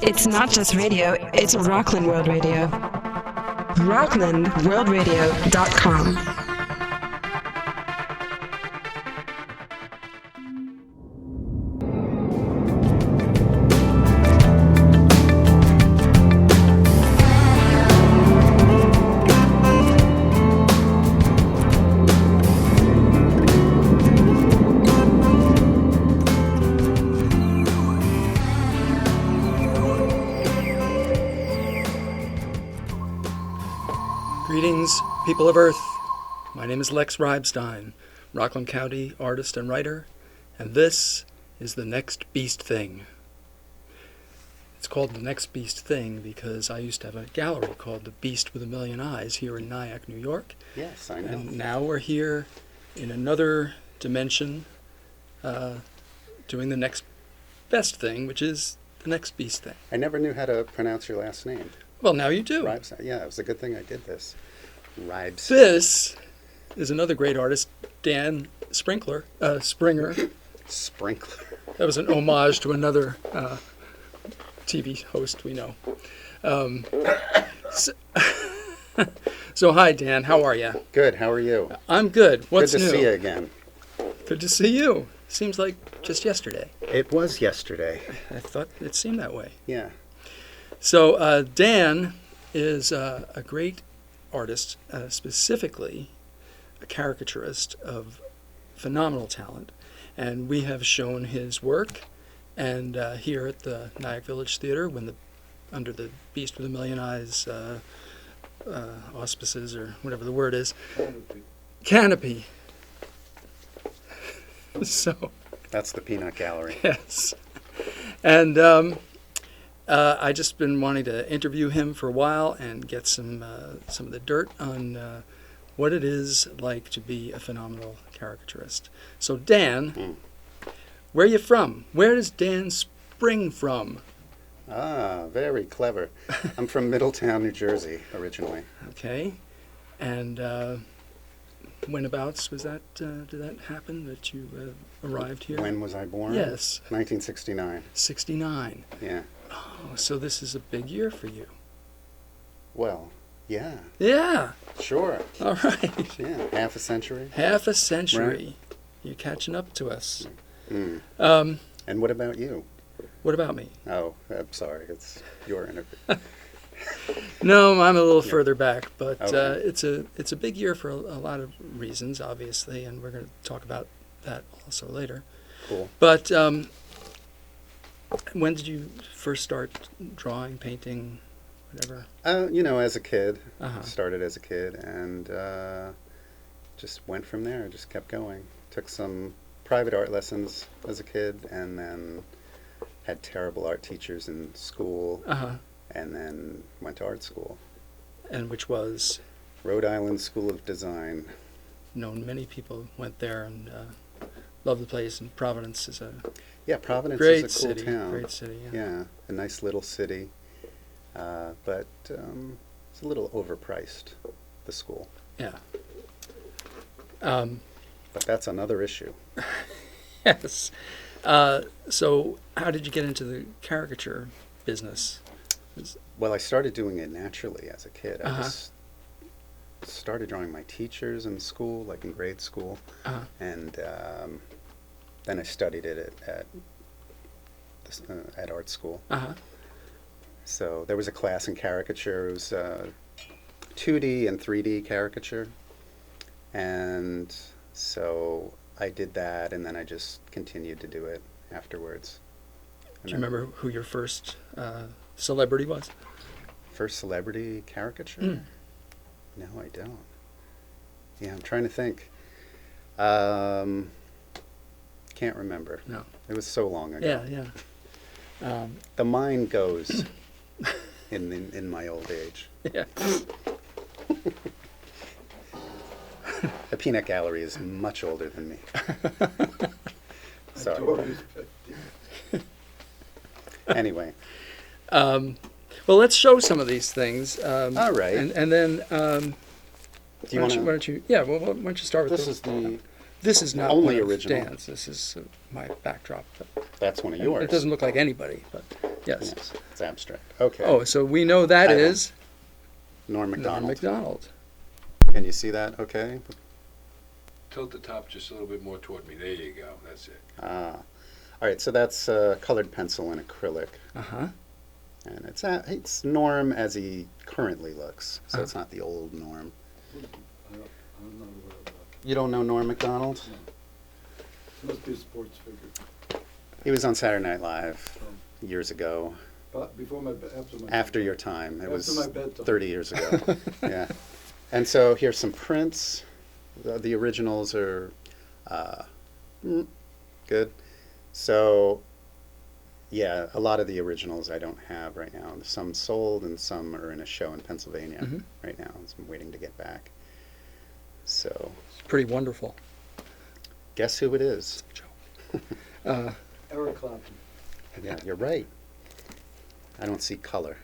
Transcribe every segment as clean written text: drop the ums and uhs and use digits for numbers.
It's not just radio, it's Rockland World Radio. RocklandWorldRadio.com. Greetings, people of Earth. My name is Lex Reibestein, Rockland County artist and writer, and this is The Next Beast Thing. It's called The Next Beast Thing because I used to have a gallery called The Beast with a Million Eyes here in Nyack, New York. Yes, I know. And now we're here in another dimension doing the next best thing, which is The Next Beast Thing. I never knew how to pronounce your last name. Well, now you do. Reibestein. Yeah, it was a good thing I did this. Reibestein. This is another great artist, Dan Springer. Sprinkler. That was an homage to another TV host we know. So hi, Dan. How are you? Good. How are you? I'm good. What's good to new? see you again. Good to see you. Seems like just yesterday. It was yesterday. I thought it seemed that way. Yeah. So Dan is a great artist, specifically a caricaturist of phenomenal talent. And we have shown his work and here at the Nyack Village Theater under the Beast with a Million Eyes auspices, or whatever the word is. Canopy. So. That's the Peanut Gallery. Yes. And I just been wanting to interview him for a while and get some of the dirt on what it is like to be a phenomenal caricaturist. So Dan, where are you from? Where does Dan spring from? Ah, very clever. I'm from Middletown, New Jersey, originally. Okay, and whenabouts was that? Did that happen that you arrived here? When was I born? Yes. 1969. 69. Yeah. Oh, so this is a big year for you. Well, yeah. Yeah. Sure. All right. Yeah. Half a century. Half a century. Right. You're catching up to us. Mm. And what about you? What about me? Oh, I'm sorry. It's your interview. No, I'm a little further back, but Okay. it's a big year for a lot of reasons, obviously, and we're going to talk about that also later. Cool. But when did you first start drawing, painting, whatever? As a kid. Uh-huh. Started as a kid and just went from there. Just kept going. Took some private art lessons as a kid and then had terrible art teachers in school. Uh-huh. And then went to art school. And which was? Rhode Island School of Design. Known many people went there and love the place, and Providence is a Providence great is a cool city. town. Great city, yeah. Yeah, a nice little city. But it's a little overpriced, the school. Yeah. But that's another issue. Yes. So how did you get into the caricature business? Well, I started doing it naturally as a kid. I Uh-huh. just started drawing my teachers in school, like in grade school. Uh-huh. And then I studied it at art school. Uh-huh. So there was a class in caricature. It was 2D and 3D caricature. And so I did that, and then I just continued to do it afterwards. Do you remember who your first celebrity was? First celebrity caricature? Mm. No, I don't. Yeah, I'm trying to think. Can't remember. No. It was so long ago. Yeah. The mind goes in my old age. Yeah. The Peanut Gallery is much older than me. Sorry. Anyway. Well, let's show some of these things. All right. And then, Do you want to? why don't you? Yeah. Well, why don't you start with This is the This is not Only one of original. Dan's. This is my backdrop. But That's one of yours. it doesn't look like anybody, but yes. Yes, it's abstract. Okay. Oh, so we know that That one. is Norm Norm Macdonald. Macdonald. Can you see that? Okay. Tilt the top just a little bit more toward me. There you go. That's it. Ah. All right, so that's colored pencil and acrylic. Uh-huh. And it's Norm as he currently looks. So it's not the old Norm. I'm not aware of that. You don't know Norm Macdonald? Must be a sports figure. He was on Saturday Night Live years ago. But before after my After your time. It After was my bedtime. 30 years ago. Yeah. And so here's some prints. The originals are good. So, yeah, a lot of the originals I don't have right now. Some sold and some are in a show in Pennsylvania right now. So I'm waiting to get back. So, It's pretty wonderful. guess who it is? Eric Clapton. Yeah, you're right. I don't see color.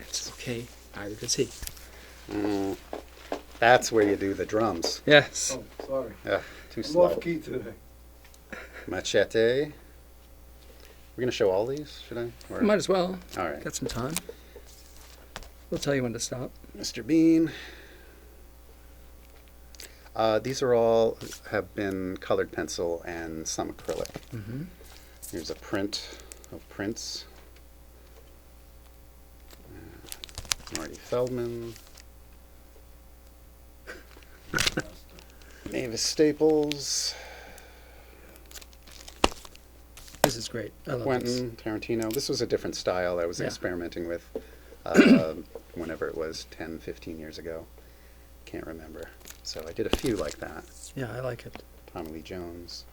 It's okay. Neither does he. That's where you do the drums. Yes. Oh, sorry. Too I'm slow. off key today. Machete. We're going to show all these, should I? Or- Might as well. All right. Got some time. We'll tell you when to stop. Mr. Bean. These are all have been colored pencil and some acrylic. Mm-hmm. Here's a print of Prince. Marty Feldman. Mavis Staples. This is great. I love this. Quentin Tarantino. This was a different style I was Yeah. experimenting with whenever it was 10, 15 years ago. Can't remember. So I did a few like that. Yeah, I like it. Tommy Lee Jones.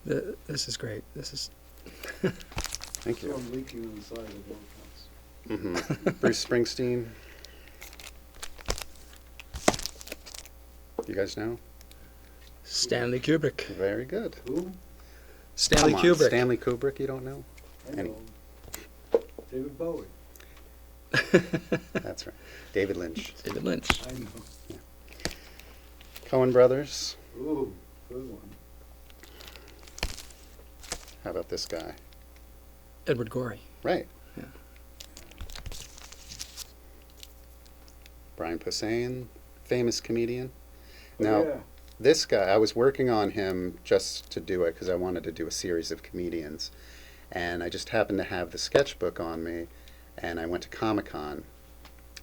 This is great. This is Thank So you. I'm leaking on the side of all kinds. Bruce Springsteen. You guys know? Stanley Kubrick. Very good. Who? Stanley Come on, Kubrick. Stanley Kubrick, you don't know? I Any- know. David Bowie. That's right. David Lynch. David Lynch. I know. Coen Brothers. Ooh, good one. How about this guy? Edward Gorey. Right. Yeah. Brian Posehn, famous comedian. Oh, Now, yeah. this guy, I was working on him just to do it because I wanted to do a series of comedians. And I just happened to have the sketchbook on me. And I went to Comic-Con,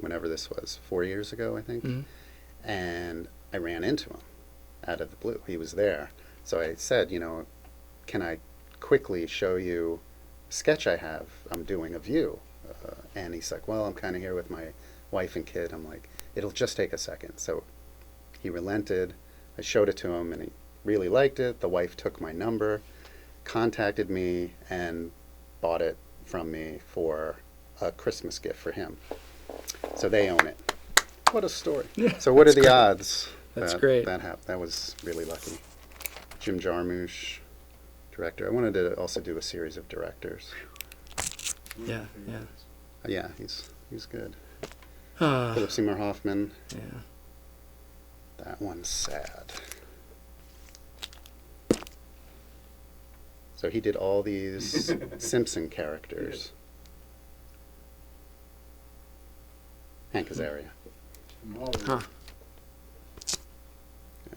whenever this was, 4 years ago, I think. Mhm. And I ran into him out of the blue. He was there. So I said, can I quickly show you a sketch I have? I'm doing of you. And he's like, well, I'm kind of here with my wife and kid. I'm like, it'll just take a second. So he relented. I showed it to him, and he really liked it. The wife took my number, contacted me, and bought it from me for a Christmas gift for him. So they own it. What a story. Yeah, So what are that's the great. odds That's that great. that happened? That was really lucky. Jim Jarmusch, director. I wanted to also do a series of directors. Yeah, yeah. Yeah, he's good. Ah, Philip Seymour Hoffman. yeah. That one's sad. So he did all these Simpson characters. Hank Azaria. Jim Hawley. Huh.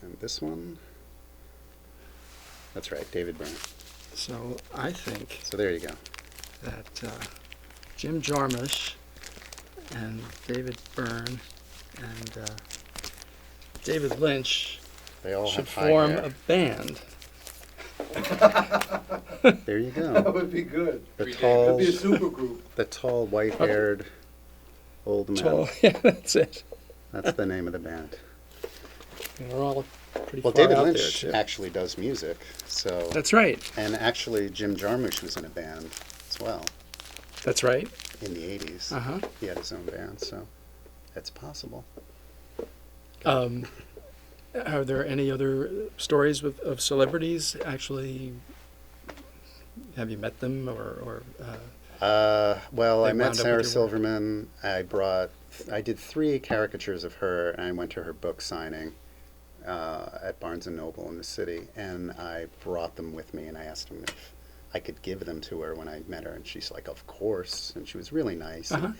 And this one. That's right, David Byrne. So I think So there you go. that Jim Jarmusch and David Byrne and David Lynch They all should have high form hair. a band. There you That go. would be good. The That'd tall, That'd be a super group. the tall, white-haired old man. Tall. Yeah, that's it. That's the name of the band. They're all pretty Well, far David out Lynch there, too. actually does music, so That's right. and actually Jim Jarmusch was in a band as well That's right. in the 80s. Uh-huh. He had his own band, so it's possible. Are there any other stories of celebrities actually? Have you met them or Well, They I met wound up Sarah with your work. Silverman. I did 3 caricatures of her, and I went to her book signing at Barnes & Noble in the city, and I brought them with me, and I asked them if I could give them to her when I met her, and she's like, of course, and she was really nice. Uh-huh. And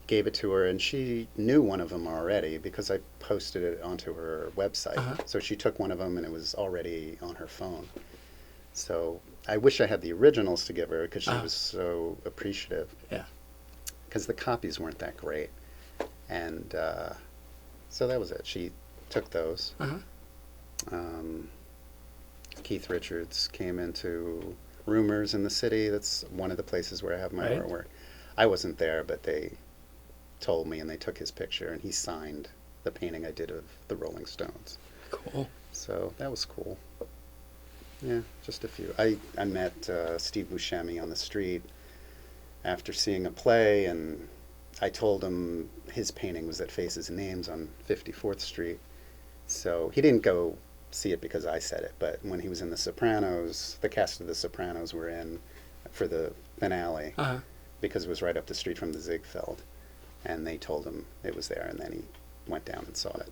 gave it to her, and she knew one of them already because I posted it onto her website. Uh-huh. So she took one of them, and it was already on her phone. So I wish I had the originals to give her because she Uh-huh. was so appreciative. Yeah. Because the copies weren't that great. And so that was it. She took those. Uh-huh. Keith Richards came into Rumors in the City. That's one of the places where I have my Right. artwork. I wasn't there, but they told me, and they took his picture, and he signed the painting I did of the Rolling Stones. Cool. So that was cool. Yeah, just a few. I met Steve Buscemi on the street after seeing a play, and I told him his painting was at Faces and Names on 54th Street. So he didn't go see it because I said it, but when he was in The Sopranos, the cast of The Sopranos were in for the finale Uh-huh. because it was right up the street from the Ziegfeld, and they told him it was there, and then he went down and saw it.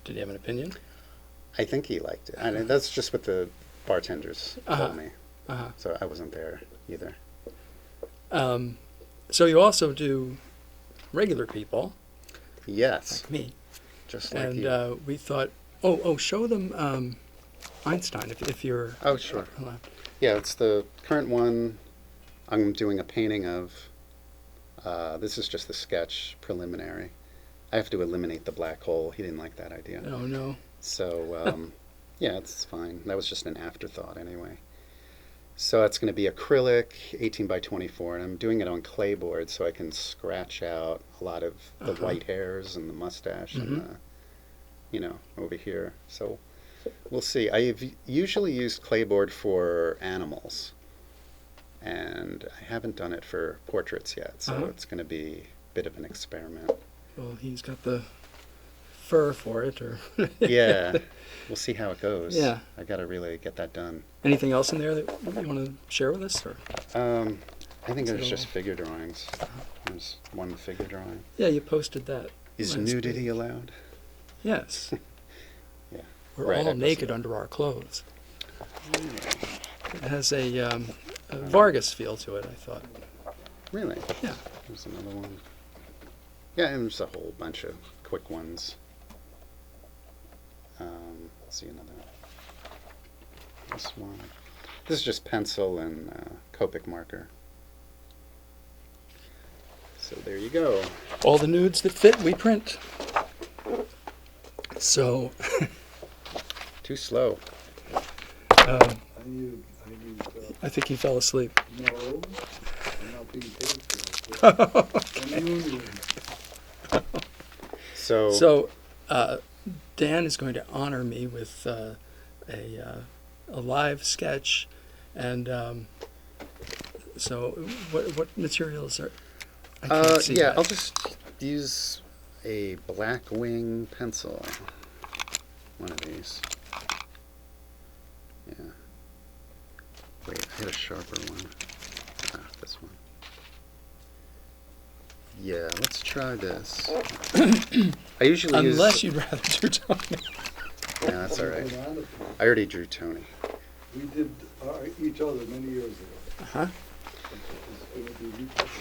Did he have an opinion? I think he liked it. I mean, that's just what the bartenders Uh-huh. told me. Uh-huh. So I wasn't there either. So you also do regular people, Yes, like me. just like And you. we thought, show them Einstein if you're Oh, sure. allowed. Yeah, it's the current one I'm doing a painting of. This is just the sketch preliminary. I have to eliminate the black hole. He didn't like that idea. Oh, no. So, yeah, it's fine. That was just an afterthought anyway. So it's going to be acrylic, 18 by 24, and I'm doing it on clay board so I can scratch out a lot of the Uh-huh. white hairs and the mustache and over here. So we'll see. I've usually used clay board for animals, and I haven't done it for portraits yet, so Uh-huh. it's going to be a bit of an experiment. Well, he's got the fur for it, or Yeah, we'll see how it goes. Yeah. I got to really get that done. anything else in there that you want to share with us? Or I think Is it there's just all- figure drawings. There's one figure drawing. yeah, you posted that. Is last nudity week. allowed? Yes. Yeah. We're Right, I all posted naked that. under our clothes. It has a Vargas feel to it, I thought. Really? Yeah. There's another one. Yeah, and there's a whole bunch of quick ones. Let's see another. This one. This is just pencil and Copic marker. So there you go. All the nudes that fit, we print. So, Too slow. I need, I think he fell asleep. no, I'm not being paid for it. I'm union. So, So, Dan is going to honor me with a live sketch, and so what materials are? I can't see yeah, that. I'll just use a black wing pencil. One of these. Yeah. Wait, I had a sharper one. This one. Yeah, let's try this. I usually Unless use. you'd rather do Tony. Yeah, that's all right. I already drew Tony. We did each other many years ago. Uh-huh. It's going to be republished.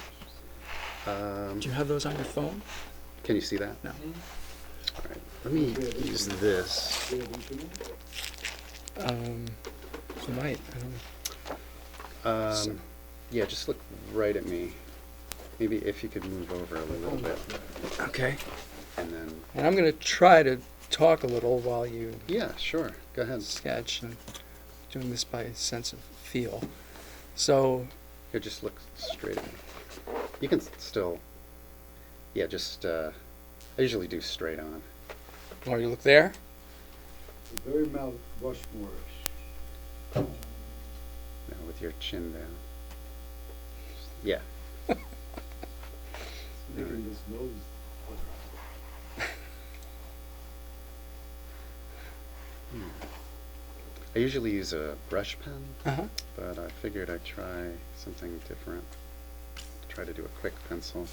Do you have those on your phone? Can you see that? No. All right. Let me use this. Do you have internet? You might. I don't know. Yeah, just look right at me. Maybe if you could move over a little bit, Okay. and then. And I'm going to try to talk a little while you Yeah, sure. Go ahead. sketch, and doing this by sense of feel. So, Here, just look straight at me. You can still. Yeah, just. I usually do straight on. while you look there. It's very Mount Rushmore-ish. No, with your chin down. Yeah. Making his nose I usually use a brush pen, Uh-huh. but I figured I'd try something different. Try to do a quick pencil.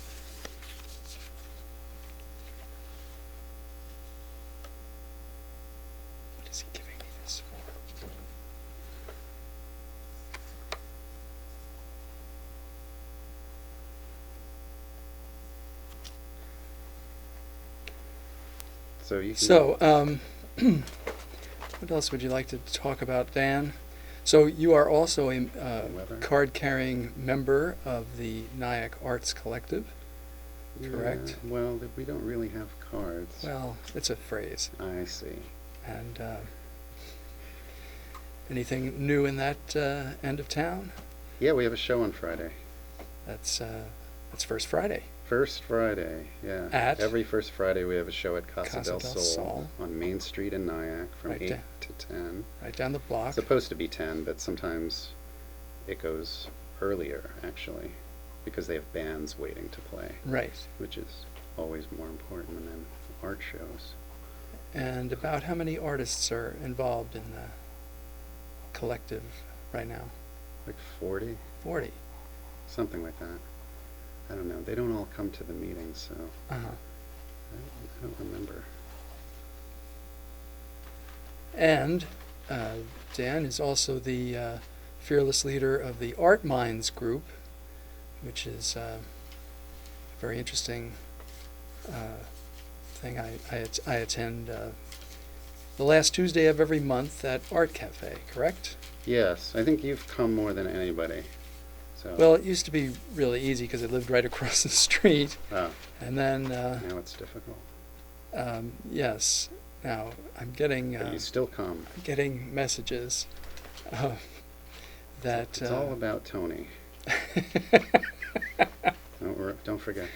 So you can. So, what else would you like to talk about, Dan? So you are also a Weather. card-carrying member of the Nyack Arts Collective, correct? Yeah, well, we don't really have cards. Well, it's a phrase. I see. And anything new in that end of town? Yeah, we have a show on Friday. That's First Friday. First Friday, yeah. At? Every first Friday we have a show at Casa, Casa del del Sol, Sol. on Main Street in Nyack from Right 8 down. to 10. Right down the block. It's supposed to be 10, but sometimes it goes earlier, actually, because they have bands waiting to play, Right. which is always more important than art shows. And about how many artists are involved in the collective right now? Like 40, 40. something like that. I don't know. They don't all come to the meetings, so Uh-huh. I don't remember. And Dan is also the fearless leader of the Art Minds group, which is a very interesting thing. I attend the last Tuesday of every month at Art Cafe, correct? Yes, I think you've come more than anybody. So. Well, it used to be really easy because I lived right across the street. Oh, And then, now it's difficult. yes, now I'm getting But you still come. messages that It's all about Tony. Don't forget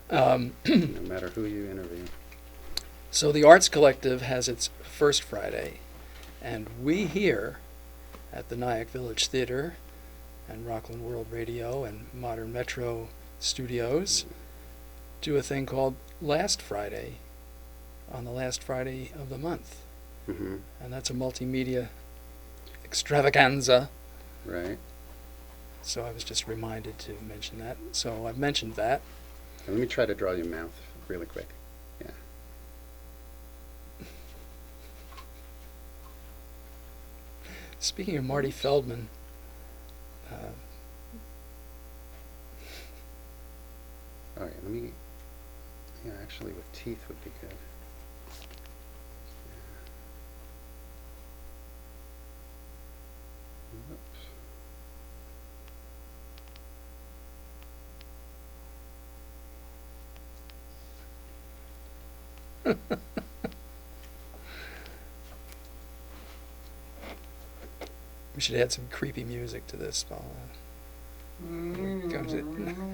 that. No matter who you interview. So the Arts Collective has its first Friday, and we here at the Nyack Village Theater and Rockland World Radio and Modern Metro Studios do a thing called Last Friday on the last Friday of the month. Mm-hmm. And that's a multimedia extravaganza. Right. So I was just reminded to mention that. So I've mentioned that. And let me try to draw your mouth really quick. Yeah. Speaking of Marty Feldman, All right, let me. Yeah, actually, with teeth would be good. Whoops. we should add some creepy music to this.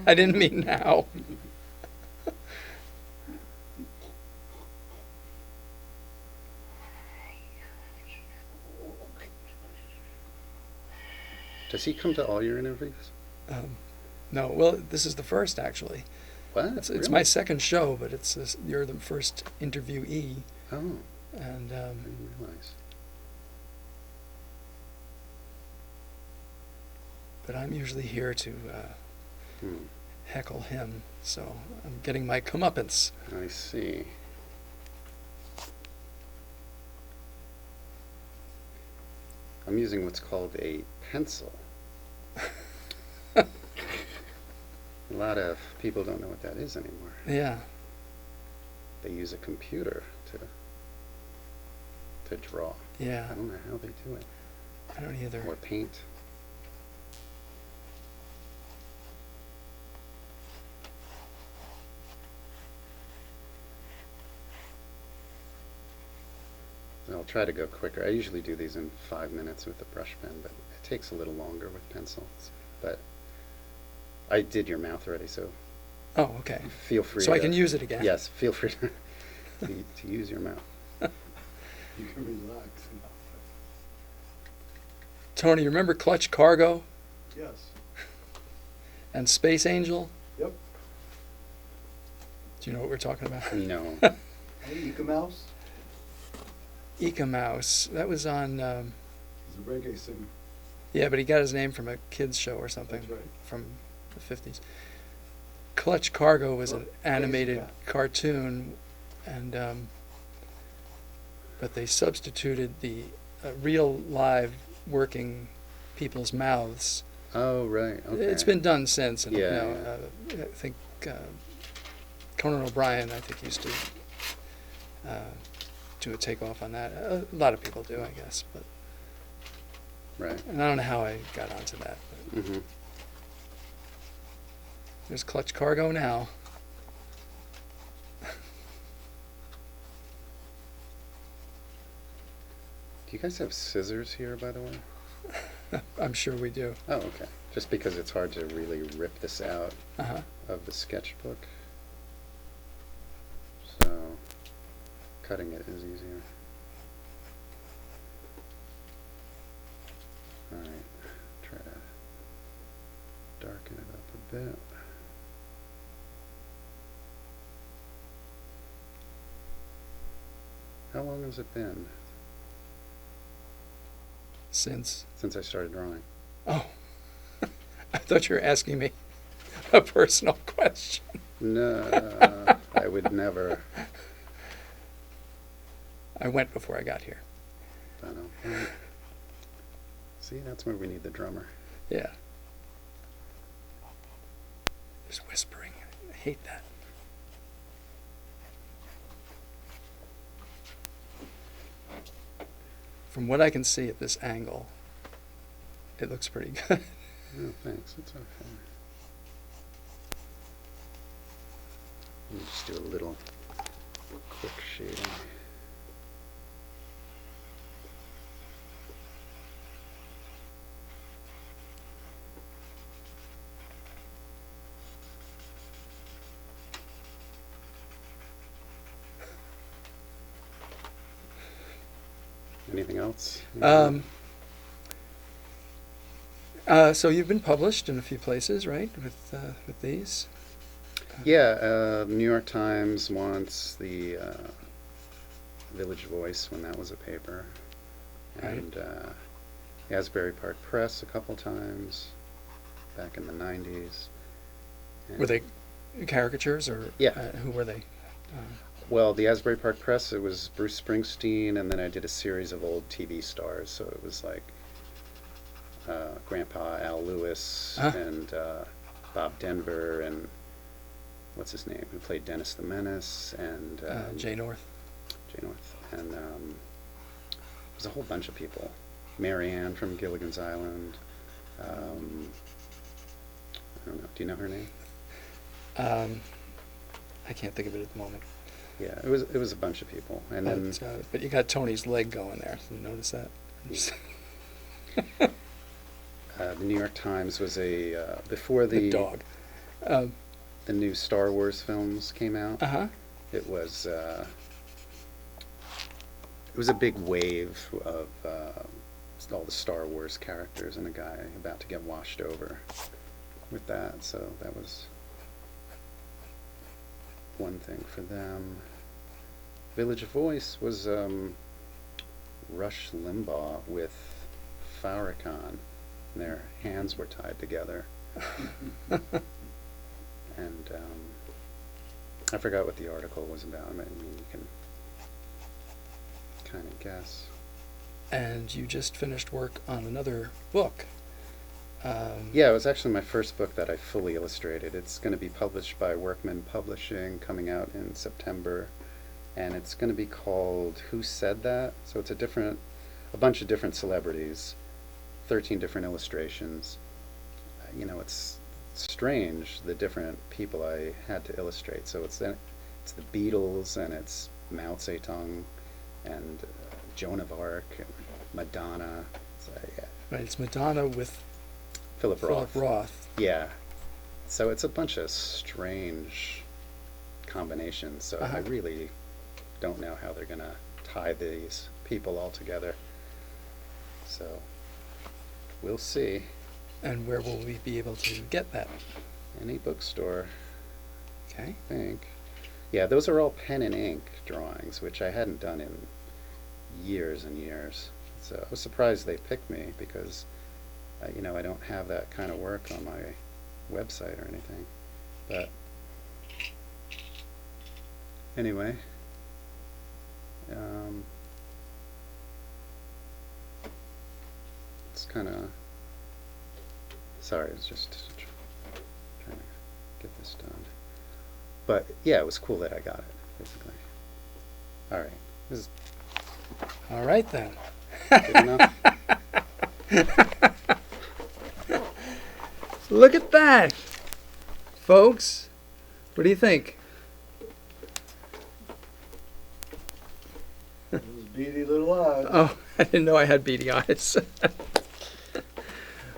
I didn't mean now. Does he come to all your interviews? No, well, this is the first actually. What? It's Really? my second show, but you're the first interviewee, Oh, and I didn't realize. but I'm usually here to heckle him, so I'm getting my comeuppance. I see. I'm using what's called a pencil. A lot of people don't know what that is anymore. Yeah, They use a computer to draw. yeah, I don't know how they do it. I don't either. Or paint. I'll try to go quicker. I usually do these in 5 minutes with a brush pen, but it takes a little longer with pencils. But I did your mouth already, so Oh, okay. feel free So to... I can use it again. Yes, feel free to use your mouth. You can relax. Tony, you remember Clutch Cargo Yes. and Space Angel? Yep. Do you know what we're talking about? No. Hey, Ika Mouse. Ika Mouse. That was on. He's a reggae singer. Yeah, but he got his name from a kids show or something That's right. from the 50s. Clutch Cargo was an Well, animated yeah. cartoon, and but they substituted the real live working people's mouths. Oh, right. Okay. It's been done since, and Yeah, I think Conan O'Brien, I think, used to do a takeoff on that. A lot of people do, I guess, but Right. and I don't know how I got onto that. But Mm-hmm. there's Clutch Cargo now. Do you guys have scissors here, by the way? I'm sure we do. Oh, okay. Just because it's hard to really rip this out Uh-huh. of the sketchbook. So, cutting it is easier. Alright, try to darken it up a bit. How long has it been Since since I started drawing? oh, I thought you were asking me a personal question. No, I would never. I went before I got here. I know. See, that's where we need the drummer. Yeah. There's whispering. I hate that. From what I can see at this angle, it looks pretty good. Oh, thanks. It's okay. Let me just do a little quick shading. Anything else? So you've been published in a few places, right? With these. Yeah, New York Times once, the Village Voice when that was a paper, Right. and Asbury Park Press a couple times back in the 90s. Were they caricatures or Yeah. who were they? Well, the Asbury Park Press, it was Bruce Springsteen, and then I did a series of old TV stars, so it was like Grandpa Al Lewis and Bob Denver and what's his name, who played Dennis the Menace, and Jay North. Jay North, and there's a whole bunch of people. Mary Ann from Gilligan's Island. I don't know. Do you know her name? I can't think of it at the moment. Yeah, it was a bunch of people, and then But you got Tony's leg going there. You notice that? the New York Times was a before The the dog. the new Star Wars films came out. Uh-huh. It was a big wave of all the Star Wars characters, and a guy about to get washed over with that. So that was one thing for them. Village Voice was Rush Limbaugh with Farrakhan. And their hands were tied together. And I forgot what the article was about. I mean, you can kind of guess. And you just finished work on another book. Yeah, it was actually my first book that I fully illustrated. It's going to be published by Workman Publishing, coming out in September, and it's going to be called Who Said That? So it's a bunch of different celebrities, 13 different illustrations. You know, it's strange the different people I had to illustrate. So it's the Beatles, and it's Mao Zedong, and Joan of Arc, and Madonna. So, yeah. Right, it's Madonna with Philip Roth. Philip Roth. Yeah. So it's a bunch of strange combinations. So I really don't know how they're going to tie these people all together. So we'll see. And where will we be able to get that? Any bookstore, Okay. I think. Yeah, those are all pen and ink drawings, which I hadn't done in years and years. So I was surprised they picked me because, you know, I don't have that kind of work on my website or anything. But anyway, it's kind of, sorry, it's just trying to get this done. But yeah, it was cool that I got it, basically. All right. This is All right then. good enough. Look at that, folks. What do you think? Those beady little eyes. Oh, I didn't know I had beady eyes.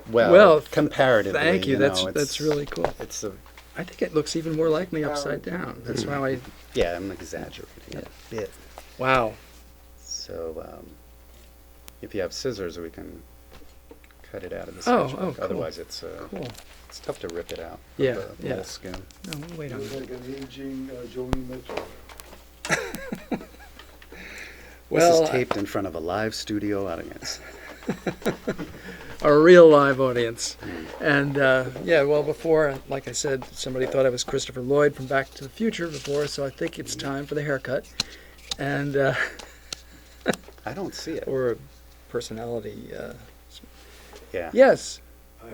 Well, comparatively. Thank you. know, That's it's- really cool. It's a I think it looks even more like me upside down. That's how I. yeah. I'm exaggerating a bit. Wow. So if you have scissors, we can cut it out of the Oh, sketchbook. oh, cool. Otherwise, it's Cool. it's tough to rip it out. Yeah, With a yeah. little spoon. No, we'll wait on Looks it. like an aging Joni Mitchell. Well, This is taped in front of a live studio audience. a real live audience. And yeah, well, before, like I said, somebody thought I was Christopher Lloyd from Back to the Future before, so I think it's time for the haircut. And I don't see it. or a personality. Yeah. Yes. I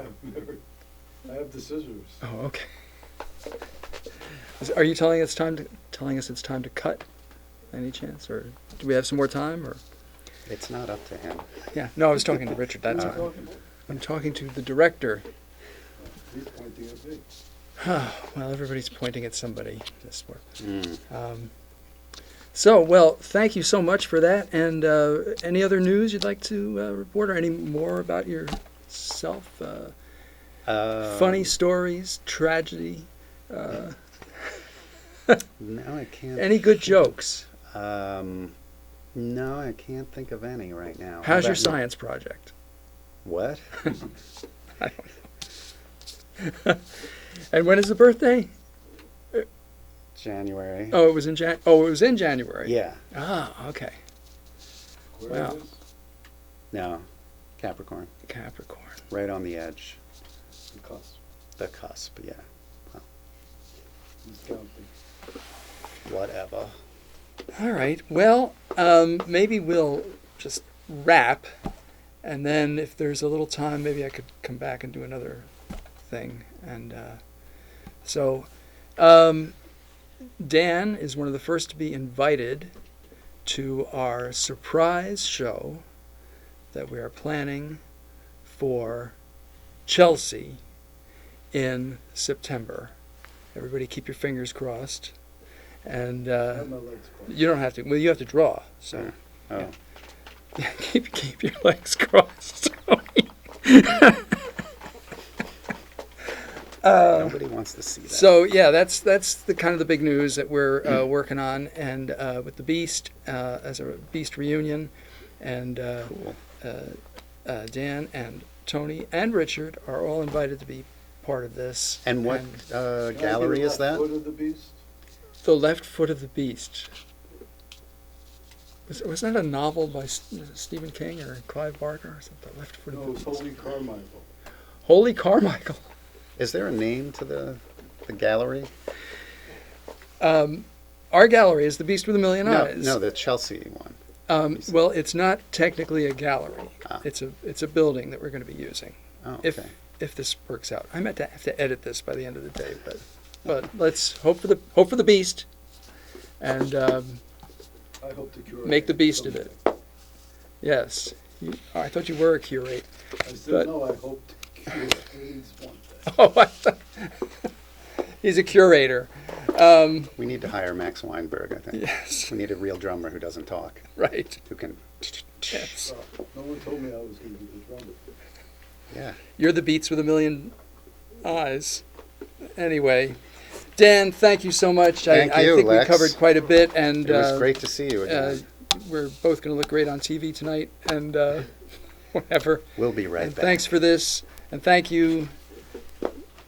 have the scissors. Oh, okay. Are you telling us it's time to cut? Any chance, or do we have some more time? Or It's not up to him. yeah, no, I was talking to Richard that Who are you time. talking about? I'm talking to the director. He's pointing at me. Well, everybody's pointing at somebody. This work. Mm. So, well, thank you so much for that. And any other news you'd like to report, or any more about yourself? Funny stories, tragedy, No, I can't. any good jokes? No, I can't think of any right now. How's How your about you? science project? What? And when is the birthday? January. Oh, it was in January. Yeah. Ah, okay. Where Wow. it is? No. Capricorn. Capricorn. Right on the edge. The cusp. The cusp, yeah. He's counting. Whatever. All right. Well, maybe we'll just wrap, and then if there's a little time, maybe I could come back and do another thing. And so, Dan is one of the first to be invited to our surprise show that we are planning for Chelsea in September. Everybody keep your fingers crossed. And I have my legs crossed. you don't have to. Well, you have to draw. So Oh. keep your legs crossed. Nobody wants to see that. So yeah, that's the kind of the big news that we're working on, and with the Beast as a Beast reunion, and Cool. Dan and Tony and Richard are all invited to be part of this. And what Can I get gallery a is left that? Foot of the beast? The Left Foot of the Beast. Was that a novel by Stephen King or Clive Barker or something? The Left Foot of No, the it's Beast. Holy Carmichael. Holy Carmichael. Is there a name to the gallery? Our gallery is the Beast with a Million No, Eyes. no, the Chelsea one. Well, it's not technically a gallery. Ah. It's a building that we're going to be using. Oh, If okay. if this works out, I might have to edit this by the end of the day, but let's hope for the Beast, and I hope to curate. make the Beast of it. someday. Yes, I thought you were a curate. I said But- no. I hope to curate at least one day. Oh, he's a curator. We need to hire Max Weinberg, I think. Yes, We need a real drummer who doesn't talk, right. who can. Yes, No one told me I was going to be the drummer. Yeah. you're the Beats with a Million Eyes. Anyway, Dan, thank you so much. Thank I you, think Lex. we covered quite a bit, and It was great to see you again. we're both going to look great on TV tonight, and whatever. We'll be right And back. thanks for this, and thank you,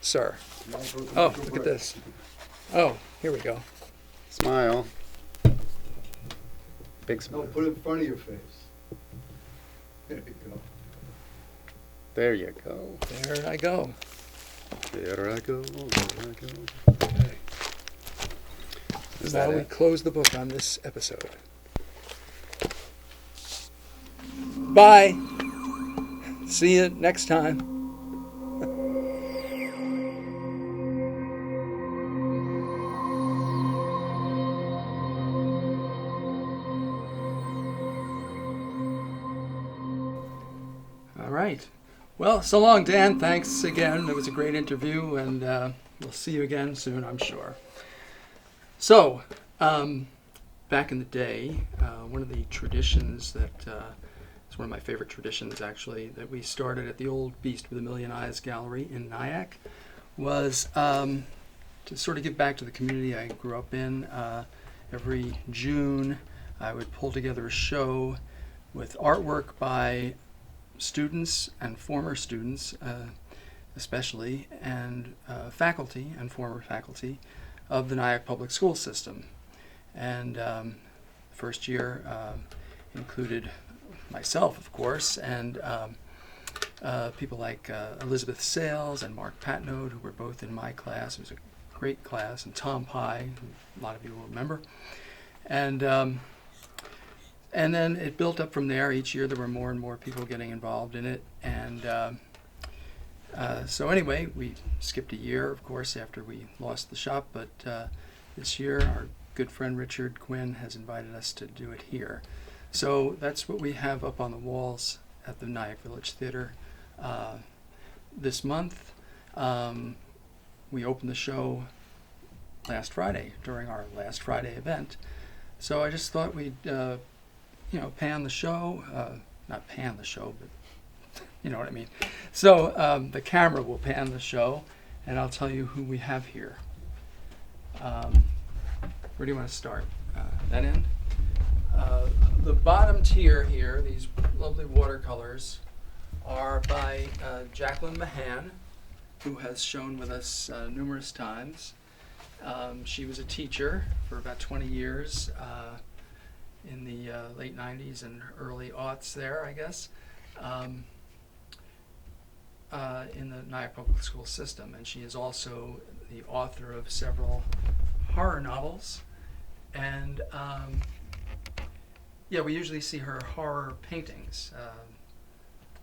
sir. Now for the Oh, commercial look at break. this. Oh, here we go. Smile. Big No, smile. put it in front of your face. There you go. There you go. There I go. There I go. There I go. Okay. Is Now that we it? close the book on this episode. Bye. See you next time. right. Well, so long, Dan. Thanks again. It was a great interview, and we'll see you again soon, I'm sure. So, back in the day, one of the traditions that is one of my favorite traditions, actually, that we started at the old Beast with a Million Eyes Gallery in Nyack was to sort of give back to the community I grew up in. Every June, I would pull together a show with artwork by students and former students, especially, and faculty and former faculty of the Nyack Public School System. And first year included myself, of course, and people like Elizabeth Sales and Mark Patnode, who were both in my class. It was a great class, and Tom Pye, who a lot of you will remember. And then it built up from there. Each year there were more and more people getting involved in it. And so anyway, we skipped a year, of course, after we lost the shop. But this year, our good friend Richard Quinn has invited us to do it here. So that's what we have up on the walls at the Nyack Village Theater this month. We opened the show last Friday during our last Friday event. So I just thought we'd, pan the show. Not pan the show, but you know what I mean. So the camera will pan the show, and I'll tell you who we have here. Where do you want to start? That end? The bottom tier here, these lovely watercolors, are by Jacqueline Mahan, who has shown with us numerous times. She was a teacher for about 20 years in the late 90s and early aughts there, I guess, in the Nyack Public School System. And she is also the author of several horror novels. And we usually see her horror paintings.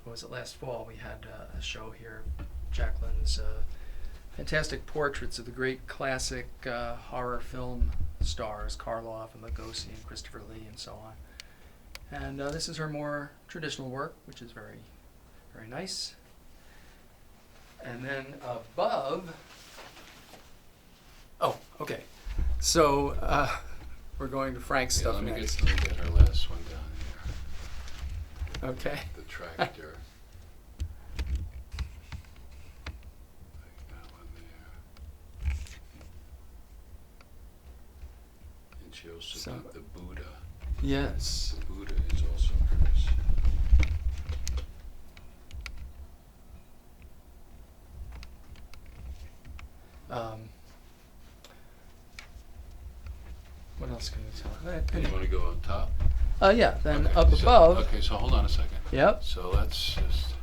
What was it, last fall? We had a show here, Jacqueline's fantastic portraits of the great classic horror film stars, Karloff and Lugosi and Christopher Lee and so on. And this is her more traditional work, which is very, very nice. And then above, okay. So we're going to Frank's stuff let me next. get her last one down here. Okay. The tractor. That one there. And she also did the Buddha. Yes. The Buddha is also hers. What else can we tell? You want to go on top? Yeah, then Okay, up above. Okay, so hold on a second. Yep. So let's just.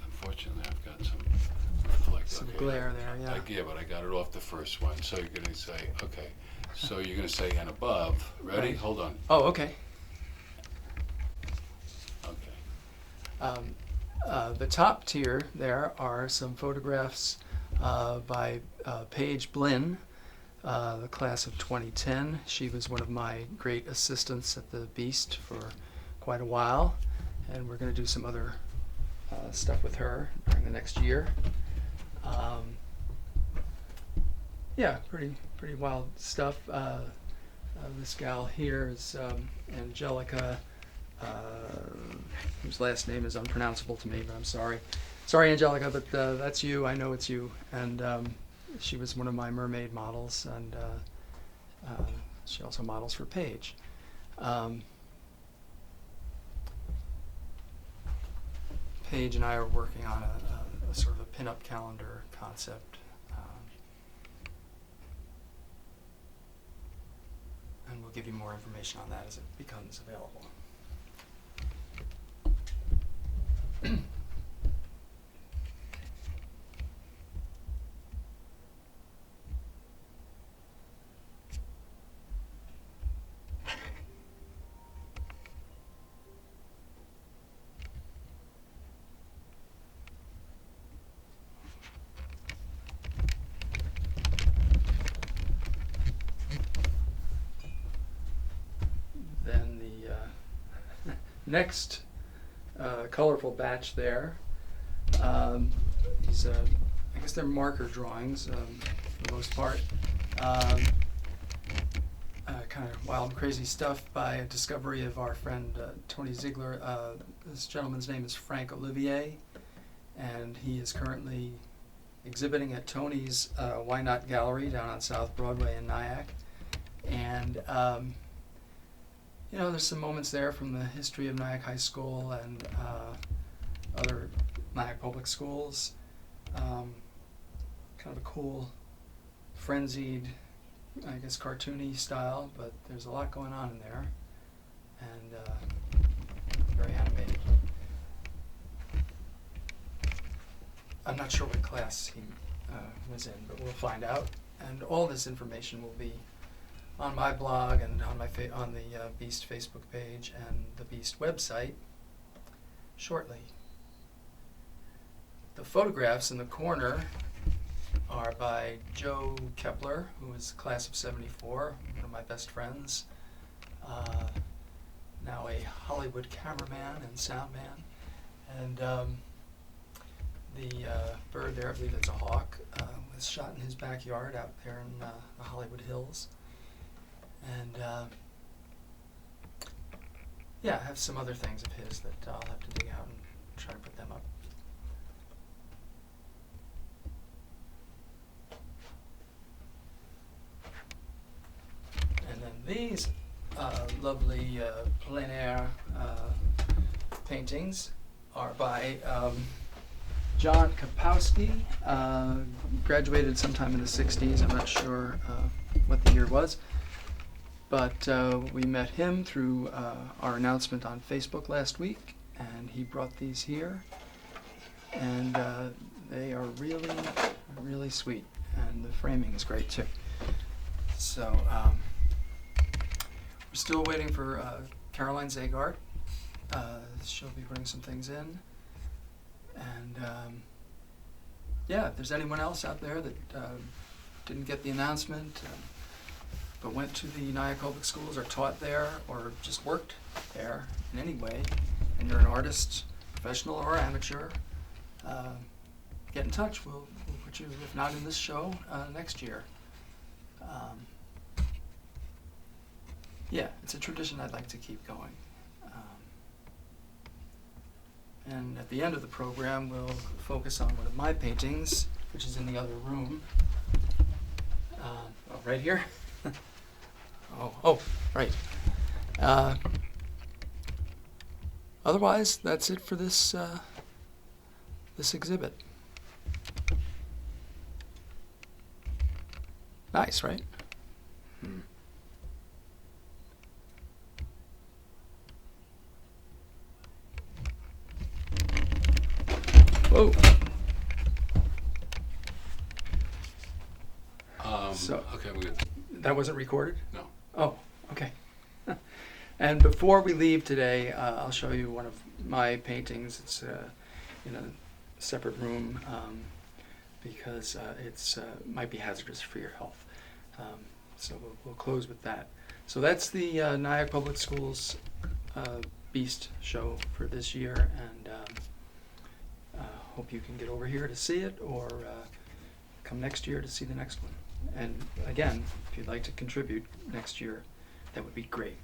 Unfortunately, I've got some reflect. Some glare there, yeah. But I got it off the first one. So you're going to say, okay. So you're going to say, and above. Ready? Right. Hold on. Oh, okay. Okay. The top tier there are some photographs by Paige Blinn, the class of 2010. She was one of my great assistants at the Beast for quite a while, and we're going to do some other stuff with her during the next year. Pretty wild stuff. This gal here is Angelica, whose last name is unpronounceable to me, but I'm sorry. Sorry, Angelica, but that's you. I know it's you. And she was one of my mermaid models, and she also models for Paige. Paige and I are working on a sort of a pin-up calendar concept. And we'll give you more information on that as it becomes available. Then the next colorful batch there. These, I guess they're marker drawings for the most part. Kind of wild and crazy stuff by a discovery of our friend Tony Ziegler. This gentleman's name is Frank Olivier, and he is currently exhibiting at Tony's Why Not Gallery down on South Broadway in Nyack. And there's some moments there from the history of Nyack High School and other Nyack public schools. Kind of a cool, frenzied, I guess, cartoony style, but there's a lot going on in there, and very animated. I'm not sure what class he was in, but we'll find out. And all this information will be on my blog and on on the Beast Facebook page and the Beast website shortly. The photographs in the corner are by Joe Kepler, who is class of '74, one of my best friends, now a Hollywood cameraman and sound man. And the bird there, I believe it's a hawk, was shot in his backyard out there in the Hollywood Hills. And I have some other things of his that I'll have to dig out and try to put them up. And then these lovely plein air paintings are by John Kapowski, graduated sometime in the 60s. I'm not sure what the year was, but we met him through our announcement on Facebook last week, and he brought these here, and they are really, really sweet, and the framing is great too. So we're still waiting for Caroline Zagart. She'll be putting some things in. And if there's anyone else out there that didn't get the announcement but went to the Nyack Public Schools or taught there or just worked there in any way, and you're an artist, professional or amateur, get in touch. We'll put you, if not in this show, next year. It's a tradition I'd like to keep going. And at the end of the program, we'll focus on one of my paintings, which is in the other room. Right here? Right. Otherwise, that's it for this this exhibit. Nice, right? Whoa. Okay, we good. That wasn't recorded? No. Oh, okay. And before we leave today, I'll show you one of my paintings. It's in a separate room because it's might be hazardous for your health. So we'll close with that. So that's the Nyack Public Schools Beast show for this year, and hope you can get over here to see it, or come next year to see the next one. And again, if you'd like to contribute next year, that would be great.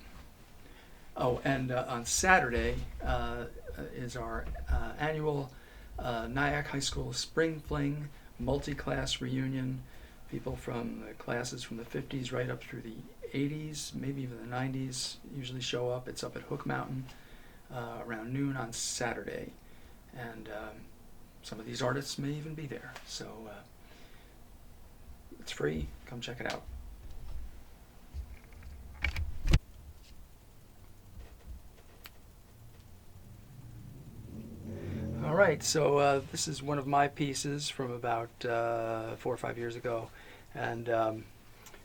Oh, and on Saturday is our annual Nyack High School Spring Fling multi-class reunion. People from the classes from the 50s right up through the 80s, maybe even the 90s, usually show up. It's up at Hook Mountain around noon on Saturday. And some of these artists may even be there. So it's free. Come check it out. All right, so this is one of my pieces from about 4 or 5 years ago, and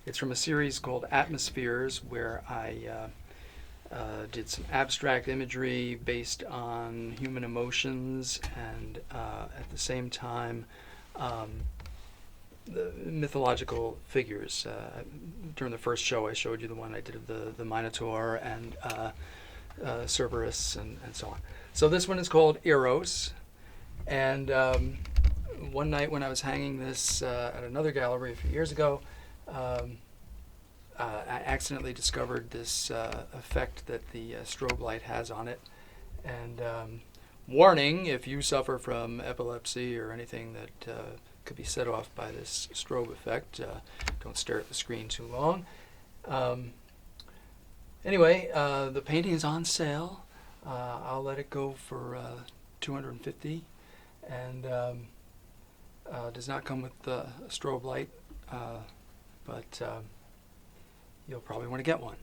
it's from a series called Atmospheres, where I did some abstract imagery based on human emotions, and at the same time the mythological figures. During the first show I showed you the one I did of the Minotaur, and Cerberus, and so on. So this one is called Eros. And one night when I was hanging this at another gallery a few years ago, I accidentally discovered this effect that the strobe light has on it. And warning, if you suffer from epilepsy or anything that could be set off by this strobe effect, don't stare at the screen too long. Anyway, the painting is on sale. I'll let it go for $250, and does not come with a strobe light, but you'll probably want to get one.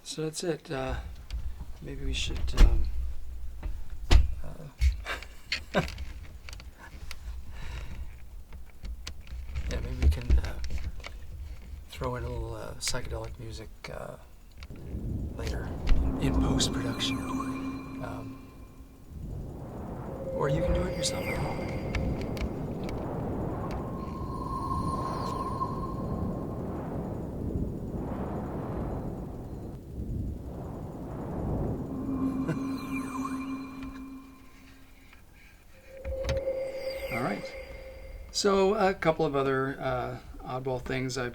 So that's it. Maybe we should yeah, maybe we can throw in a little psychedelic music later in post-production. Or you can do it yourself at home. All right. So a couple of other oddball things. I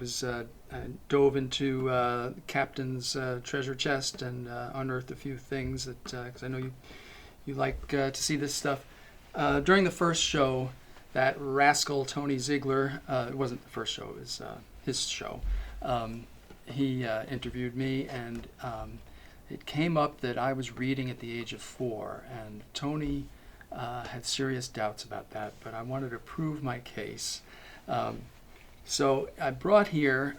dove into Captain's treasure chest and unearthed a few things that, because I know you like to see this stuff. During the first show, that rascal Tony Ziegler, it wasn't the first show, it was his show, he interviewed me, and it came up that I was reading at the age of 4, and Tony had serious doubts about that, but I wanted to prove my case. So I brought here,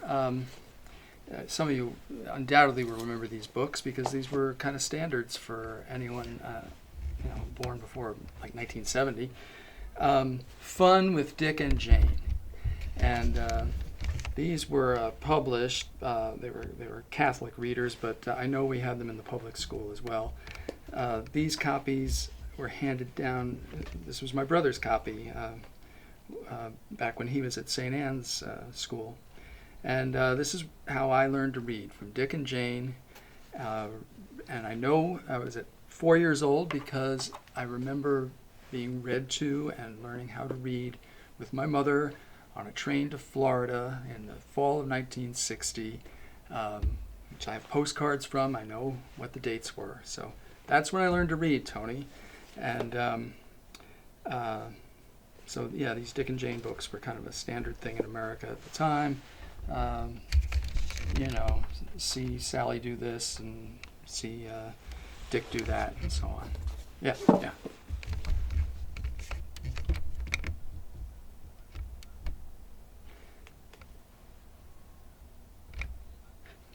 some of you undoubtedly will remember these books because these were kind of standards for anyone born before like 1970. Fun with Dick and Jane, and these were published. They were Catholic readers, but I know we had them in the public school as well. These copies were handed down. This was my brother's copy back when he was at St. Anne's School. And this is how I learned to read, from Dick and Jane. And I know I was at 4 years old because I remember being read to and learning how to read with my mother on a train to Florida in the fall of 1960, which I have postcards from. I know what the dates were. So that's when I learned to read, Tony. And so, yeah, these Dick and Jane books were kind of a standard thing in America at the time. See Sally do this and see Dick do that and so on. Yeah.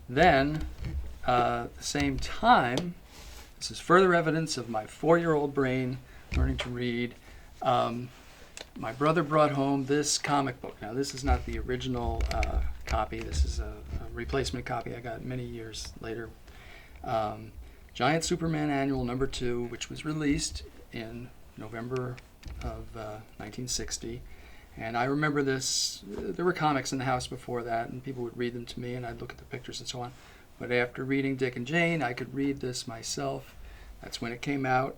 Then, at the same time, this is further evidence of my 4-year-old brain learning to read. My brother brought home this comic book. Now, this is not the original copy. This is a replacement copy I got many years later. Giant Superman Annual number 2, which was released in November of 1960. And I remember this. There were comics in the house before that, and people would read them to me, and I'd look at the pictures and so on. But after reading Dick and Jane, I could read this myself. That's when it came out.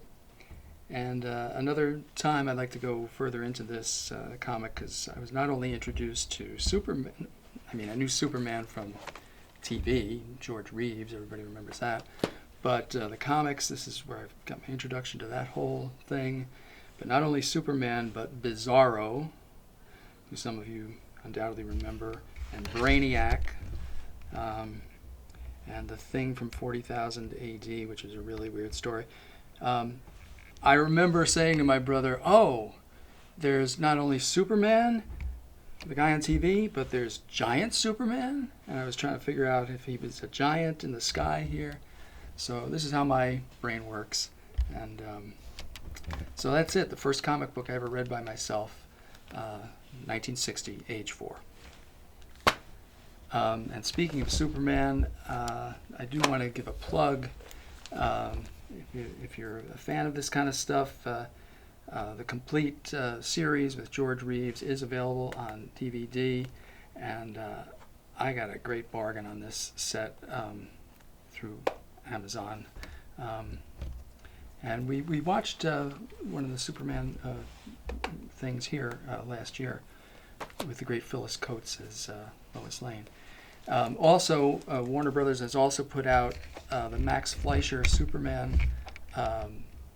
And another time I'd like to go further into this comic, because I was not only introduced to Superman, I knew Superman from TV, George Reeves, everybody remembers that. But the comics, this is where I got my introduction to that whole thing. But not only Superman, but Bizarro, who some of you undoubtedly remember, and Brainiac, and the Thing from 40,000 AD, which is a really weird story. I remember saying to my brother, oh, there's not only Superman, the guy on TV, but there's Giant Superman? And I was trying to figure out if he was a giant in the sky here. So this is how my brain works. And so that's it, the first comic book I ever read by myself, 1960, age 4. And speaking of Superman, I do want to give a plug. If you're a fan of this kind of stuff, the complete series with George Reeves is available on DVD, and I got a great bargain on this set through Amazon. And we watched one of the Superman things here last year with the great Phyllis Coates as Lois Lane. Also, Warner Brothers has also put out the Max Fleischer Superman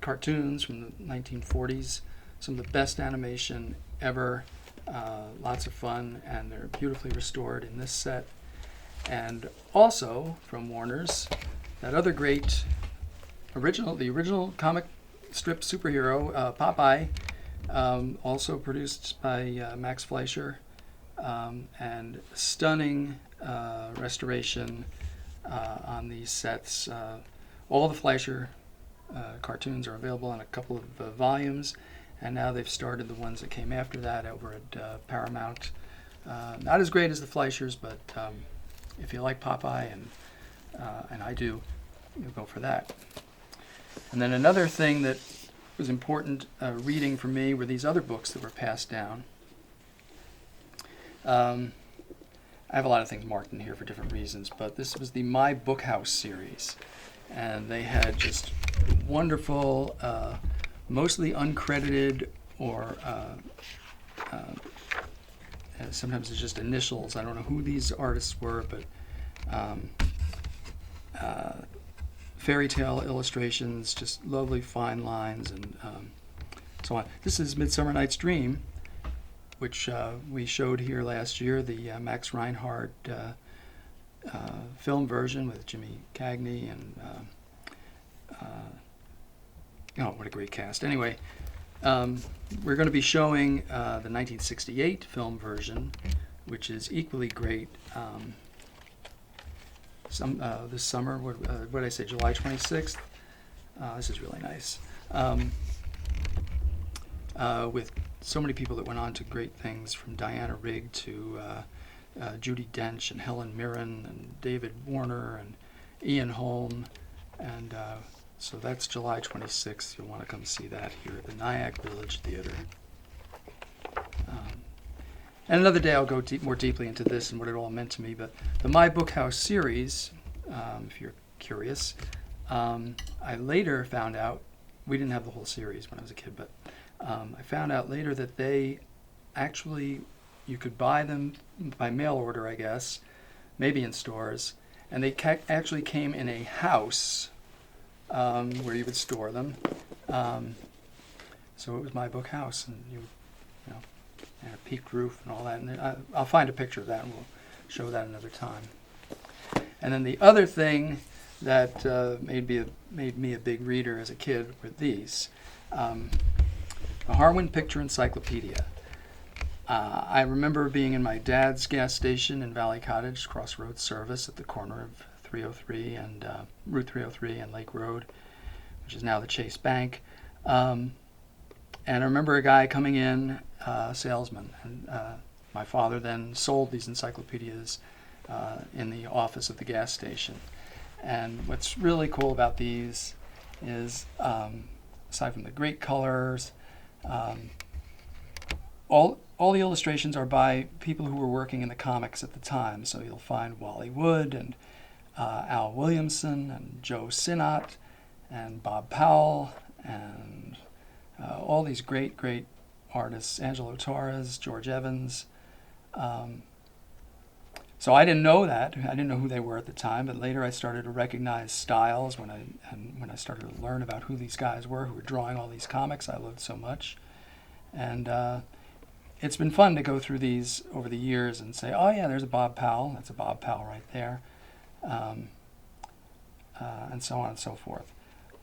cartoons from the 1940s. Some of the best animation ever. Lots of fun, and they're beautifully restored in this set. And also from Warner's, that other great the original comic strip superhero, Popeye, also produced by Max Fleischer, and stunning restoration on these sets. All the Fleischer cartoons are available in a couple of volumes, and now they've started the ones that came after that over at Paramount. Not as great as the Fleischers, but if you like Popeye, and I do, you'll go for that. And then another thing that was important reading for me were these other books that were passed down. I have a lot of things marked in here for different reasons, but this was the My Book House series. And they had just wonderful, mostly uncredited or sometimes it's just initials. I don't know who these artists were, but fairy tale illustrations, just lovely fine lines and so on. This is Midsummer Night's Dream, which we showed here last year, the Max Reinhardt film version with Jimmy Cagney and oh, what a great cast. Anyway, we're going to be showing the 1968 film version, which is equally great. This summer, what did I say, July 26th? This is really nice. With so many people that went on to great things, from Diana Rigg to Judi Dench and Helen Mirren and David Warner and Ian Holm. And so that's July 26th. You'll want to come see that here at the Nyack Village Theater. And another day I'll go more deeply into this and what it all meant to me. But the My Book House series, if you're curious, I later found out, we didn't have the whole series when I was a kid, but I found out later that they actually, you could buy them by mail order, I guess, maybe in stores, and they actually came in a house where you would store them. So it was My Book House, and you know, and a peaked roof and all that. And I'll find a picture of that and we'll show that another time. And then the other thing that made me a big reader as a kid were these. A Harwin Picture Encyclopedia. I remember being in my dad's gas station in Valley Cottage, Crossroads Service at the corner of 303 and Route 303 and Lake Road, which is now the Chase Bank. And I remember a guy coming in, a salesman, and my father then sold these encyclopedias in the office of the gas station. And what's really cool about these is, aside from the great colors, all the illustrations are by people who were working in the comics at the time. So you'll find Wally Wood and Al Williamson and Joe Sinnott and Bob Powell and all these great artists, Angelo Torres, George Evans. So I didn't know that. I didn't know who they were at the time, but later I started to recognize styles when I started to learn about who these guys were who were drawing all these comics I loved so much. And it's been fun to go through these over the years and say, oh yeah, there's a Bob Powell. That's a Bob Powell right there. And so on and so forth.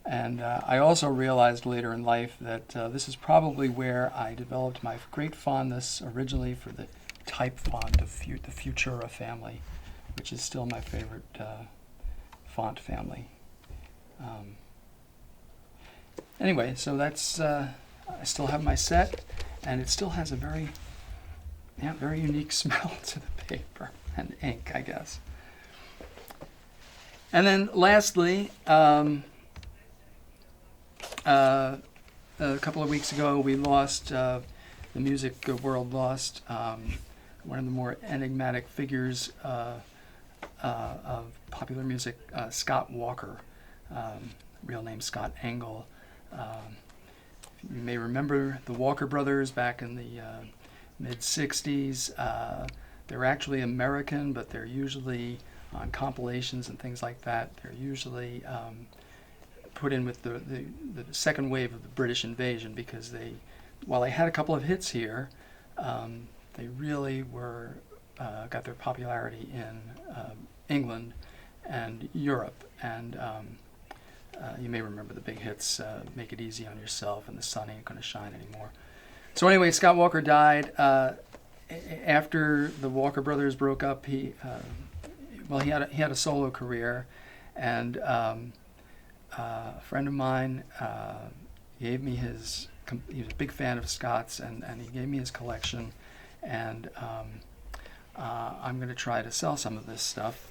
And I also realized later in life that this is probably where I developed my great fondness originally for the type font of the Futura family, which is still my favorite font family. Anyway, so that's, I still have my set, and it still has a very unique smell to the paper and ink, I guess. And then lastly, a couple of weeks ago, we lost, the music world lost one of the more enigmatic figures of popular music, Scott Walker, real name Scott Engel. You may remember the Walker Brothers back in the mid-'60s. They're actually American, but they're usually on compilations and things like that. They're usually put in with the second wave of the British invasion, because while they had a couple of hits here, they really were got their popularity in England and Europe. And you may remember the big hits, Make It Easy on Yourself and The Sun Ain't Gonna Shine Anymore. So anyway, Scott Walker died. After the Walker Brothers broke up, he had a solo career, and a friend of mine gave me he was a big fan of Scott's, and he gave me his collection, and I'm going to try to sell some of this stuff.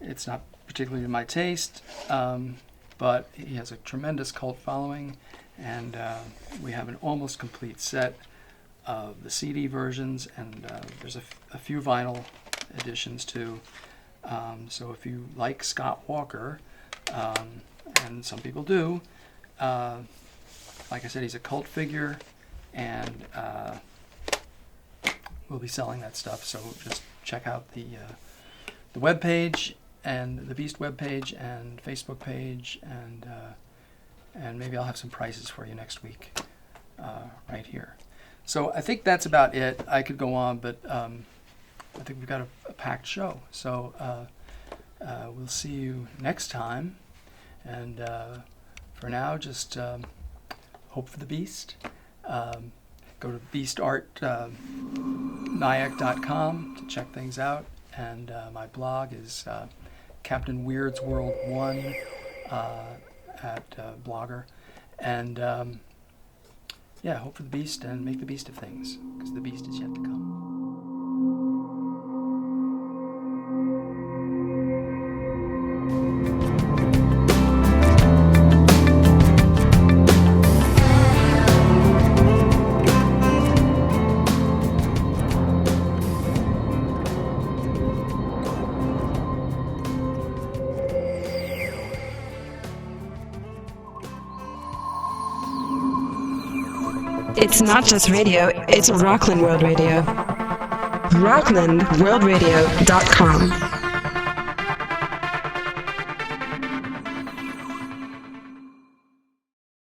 It's not particularly to my taste, but he has a tremendous cult following, and we have an almost complete set of the CD versions, and there's a few vinyl editions too. So if you like Scott Walker, and some people do, like I said, he's a cult figure, and we'll be selling that stuff. So just check out the webpage, and the Beast webpage and Facebook page, and maybe I'll have some prices for you next week right here. So I think that's about it. I could go on, but I think we've got a packed show. So we'll see you next time. And for now, just hope for the Beast. Go to beastart.nyack.com to check things out. And my blog is Captain Weird's World 1 at Blogger. And yeah, hope for the Beast and make the Beast of things, because the Beast is yet to come. It's not just radio, it's Rockland World Radio. RocklandWorldRadio.com.